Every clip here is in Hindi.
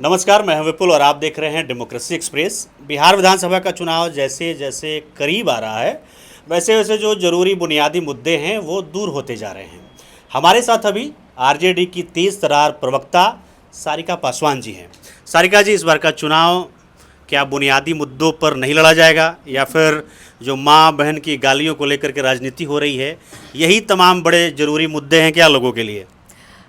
नमस्कार, मैं हूं विपुल और आप देख रहे हैं डेमोक्रेसी एक्सप्रेस। बिहार विधानसभा का चुनाव जैसे जैसे करीब आ रहा है, वैसे वैसे जो ज़रूरी बुनियादी मुद्दे हैं वो दूर होते जा रहे हैं। हमारे साथ अभी आरजेडी की तेज़ तर्रार प्रवक्ता सारिका पासवान जी हैं। सारिका जी, इस बार का चुनाव क्या बुनियादी मुद्दों पर नहीं लड़ा जाएगा, या फिर जो माँ बहन की गालियों को लेकर के राजनीति हो रही है, यही तमाम बड़े ज़रूरी मुद्दे हैं क्या लोगों के लिए?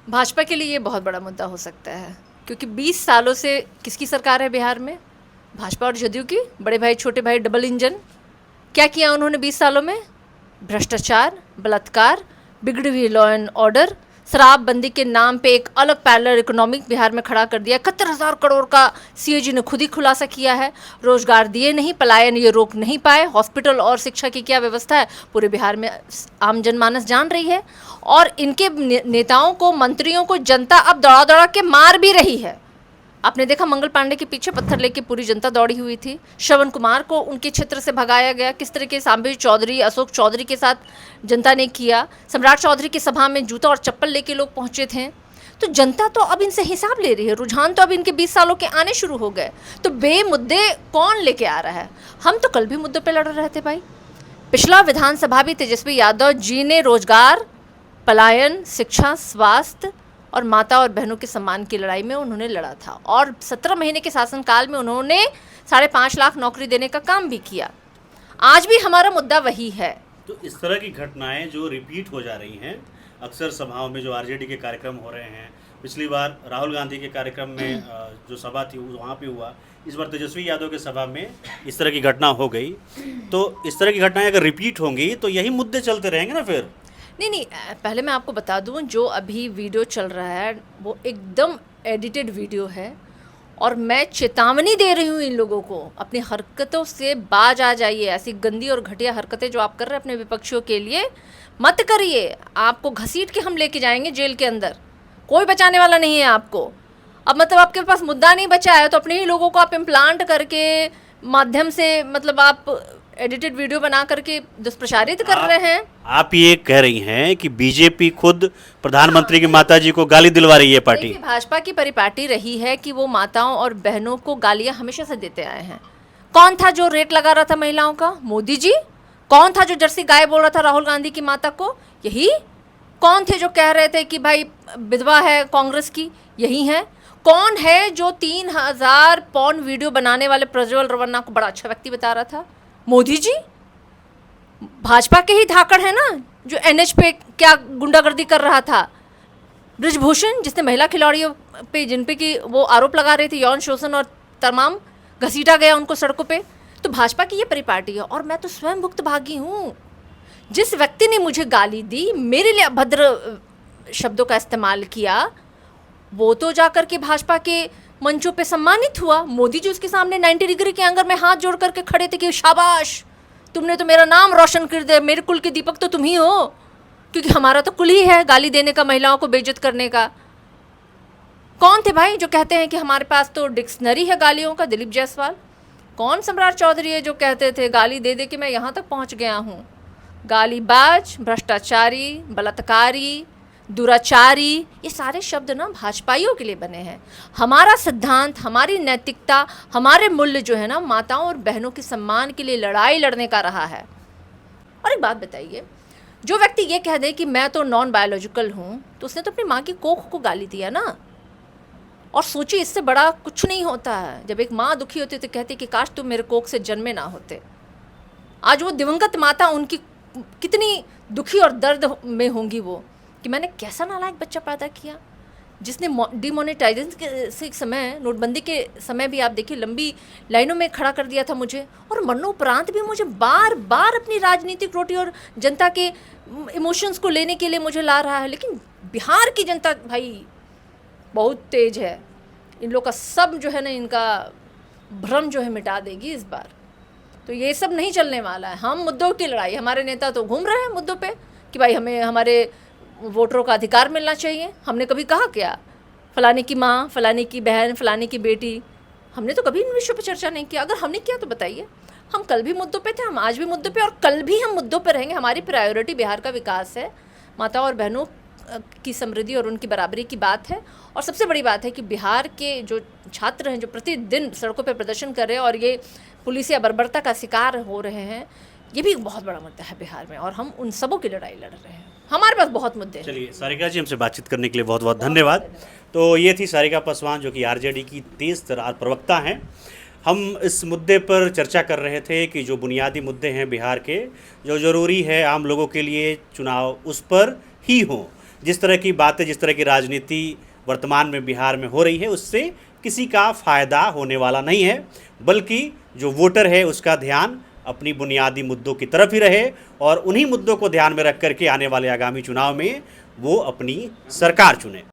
भाजपा के लिए ये बहुत बड़ा मुद्दा हो सकता है, क्योंकि 20 सालों से किसकी सरकार है बिहार में? भाजपा और जदयू की। बड़े भाई छोटे भाई डबल इंजन। क्या किया उन्होंने 20 सालों में? भ्रष्टाचार, बलात्कार, बिगड़ी हुई लॉ एंड ऑर्डर, शराबबंदी के नाम पे एक अलग पैरेलल इकोनॉमिक बिहार में खड़ा कर दिया। 71,000 करोड़ का सीएजी ने खुद ही खुलासा किया है। रोजगार दिए नहीं, पलायन ये रोक नहीं पाए। हॉस्पिटल और शिक्षा की क्या व्यवस्था है पूरे बिहार में आम जनमानस जान रही है। और इनके नेताओं को, मंत्रियों को जनता अब दौड़ा दौड़ा के मार भी रही है। आपने देखा मंगल पांडे के पीछे पत्थर लेके पूरी जनता दौड़ी हुई थी। श्रवण कुमार को उनके क्षेत्र से भगाया गया। किस तरह के सांबे चौधरी, अशोक चौधरी के साथ जनता ने किया। सम्राट चौधरी की सभा में जूता और चप्पल लेके लोग पहुंचे थे। तो जनता तो अब इनसे हिसाब ले रही है। रुझान तो अब इनके 20 सालों के आने शुरू हो गए। तो बेमुद्दे कौन लेके आ रहा है? हम तो कल भी मुद्दों पर लड़ रहे थे भाई। पिछला विधानसभा भी तेजस्वी यादव जी ने रोजगार, पलायन, शिक्षा, स्वास्थ्य और माता और बहनों के सम्मान की लड़ाई में उन्होंने लड़ा था। और 17 महीने के शासनकाल में उन्होंने 5.5 लाख नौकरी देने का काम भी किया। आज भी हमारा मुद्दा वही है। तो इस तरह की घटनाएं जो रिपीट हो जा रही हैं, अक्सर सभाओं में जो आरजेडी के कार्यक्रम हो रहे हैं, पिछली बार राहुल गांधी के कार्यक्रम में जो सभा थी वहाँ पे हुआ, इस बार तेजस्वी यादव के सभा में इस तरह की घटना हो गई। तो इस तरह की घटनाएं अगर रिपीट होंगी तो यही मुद्दे चलते रहेंगे ना फिर? नहीं, पहले मैं आपको बता दूं, जो अभी वीडियो चल रहा है वो एकदम एडिटेड वीडियो है। और मैं चेतावनी दे रही हूँ इन लोगों को, अपनी हरकतों से बाज आ जाइए। ऐसी गंदी और घटिया हरकतें जो आप कर रहे हैं अपने विपक्षियों के लिए मत करिए। आपको घसीट के हम लेके जाएंगे जेल के अंदर। कोई बचाने वाला नहीं है आपको। अब मतलब आपके पास मुद्दा नहीं बचा है तो अपने ही लोगों को आप इम्प्लांट करके माध्यम से, मतलब आप एडिटेड वीडियो बना करके दुष्प्रचारित कर रहे हैं। आप ये कह रही हैं कि बीजेपी खुद प्रधानमंत्री की माताजी को गाली दिलवा रही है पार्टी? भाजपा की परिपाटी रही है कि वो माताओं और बहनों को गालियां हमेशा से देते आए हैं। कौन था जो रेट लगा रहा था महिलाओं का? मोदी जी। कौन था जो जर्सी गाय बोल रहा था राहुल गांधी की माता को? यही। कौन थे जो कह रहे थे कि भाई विधवा है कांग्रेस की? यही है। कौन है जो 3000 पॉर्न वीडियो बनाने वाले प्रज्वल रवन्ना को बड़ा अच्छा व्यक्ति बता रहा था? मोदी जी। भाजपा के ही धाकड़ है ना जो एनएच पे क्या गुंडागर्दी कर रहा था। ब्रिजभूषण, जिसने महिला खिलाड़ियों पे, जिन पे की वो आरोप लगा रहे थे यौन शोषण और तमाम, घसीटा गया उनको सड़कों पे। तो भाजपा की ये परिपाटी है। और मैं तो स्वयं भुक्तभागी हूँ। जिस व्यक्ति ने मुझे गाली दी, मेरे लिए अभद्र शब्दों का इस्तेमाल किया, वो तो जाकर के भाजपा के मंचों पे सम्मानित हुआ। मोदी जी उसके सामने 90 डिग्री के एंगल में हाथ जोड़ करके खड़े थे कि शाबाश, तुमने तो मेरा नाम रोशन कर दिया, मेरे कुल के दीपक तो तुम ही हो। क्योंकि हमारा तो कुल ही है गाली देने का, महिलाओं को बेइज्जत करने का। कौन थे भाई जो कहते हैं कि हमारे पास तो डिक्शनरी है गालियों का? दिलीप जायसवाल। कौन सम्राट चौधरी है जो कहते थे गाली दे दे के मैं यहाँ तक पहुँच गया हूँ? गालीबाज, भ्रष्टाचारी, बलात्कारी, दुराचारी, ये सारे शब्द ना भाजपाइयों के लिए बने हैं। हमारा सिद्धांत, हमारी नैतिकता, हमारे मूल्य जो है ना माताओं और बहनों के सम्मान के लिए लड़ाई लड़ने का रहा है। और एक बात बताइए, जो व्यक्ति ये कह दे कि मैं तो नॉन बायोलॉजिकल हूँ, तो उसने तो अपनी माँ की कोख को गाली दिया ना। और सोचिए, इससे बड़ा कुछ नहीं होता है। जब एक माँ दुखी होती तो कहती कि काश तुम मेरे कोख से जन्मे ना होते। आज वो दिवंगत माता, उनकी कितनी दुखी और दर्द में होंगी वो, कि मैंने कैसा नालायक बच्चा पैदा किया, जिसने डिमोनेटाइजेशन के समय, नोटबंदी के समय भी आप देखिए लंबी लाइनों में खड़ा कर दिया था मुझे। और मरणोपरांत भी मुझे बार बार अपनी राजनीतिक रोटी और जनता के इमोशंस को लेने के लिए मुझे ला रहा है। लेकिन बिहार की जनता भाई बहुत तेज है। इन लोग का सब जो है ना, इनका भ्रम जो है मिटा देगी इस बार। तो ये सब नहीं चलने वाला है। हम मुद्दों की लड़ाई, हमारे नेता तो घूम रहे हैं मुद्दों पे कि भाई हमें हमारे वोटरों का अधिकार मिलना चाहिए। हमने कभी कहा क्या फलाने की माँ, फलाने की बहन, फलाने की बेटी? हमने तो कभी इन विषयों पर चर्चा नहीं किया। अगर हमने किया तो बताइए। हम कल भी मुद्दों पे थे, हम आज भी मुद्दों पे, और कल भी हम मुद्दों पे रहेंगे। हमारी प्रायोरिटी बिहार का विकास है, माता और बहनों की समृद्धि और उनकी बराबरी की बात है। और सबसे बड़ी बात है कि बिहार के जो छात्र हैं, जो प्रतिदिन सड़कों पर प्रदर्शन कर रहे हैं और ये पुलिस या बर्बरता का शिकार हो रहे हैं, ये भी एक बहुत बड़ा मुद्दा है बिहार में, और हम उन सबों की लड़ाई लड़ रहे हैं। हमारे पास बहुत मुद्दे हैं। चलिए सारिका जी, हमसे बातचीत करने के लिए बहुत बहुत धन्यवाद। तो ये थी सारिका पासवान, जो कि आरजेडी की तेज़ तर्रार प्रवक्ता हैं। हम इस मुद्दे पर चर्चा कर रहे थे कि जो बुनियादी मुद्दे हैं बिहार के, जो ज़रूरी है आम लोगों के लिए चुनाव उस पर ही हों। जिस तरह की बातें, जिस तरह की राजनीति वर्तमान में बिहार में हो रही है, उससे किसी का फ़ायदा होने वाला नहीं है, बल्कि जो वोटर है उसका ध्यान अपनी बुनियादी मुद्दों की तरफ ही रहे और उन्हीं मुद्दों को ध्यान में रख करके आने वाले आगामी चुनाव में वो अपनी सरकार चुने।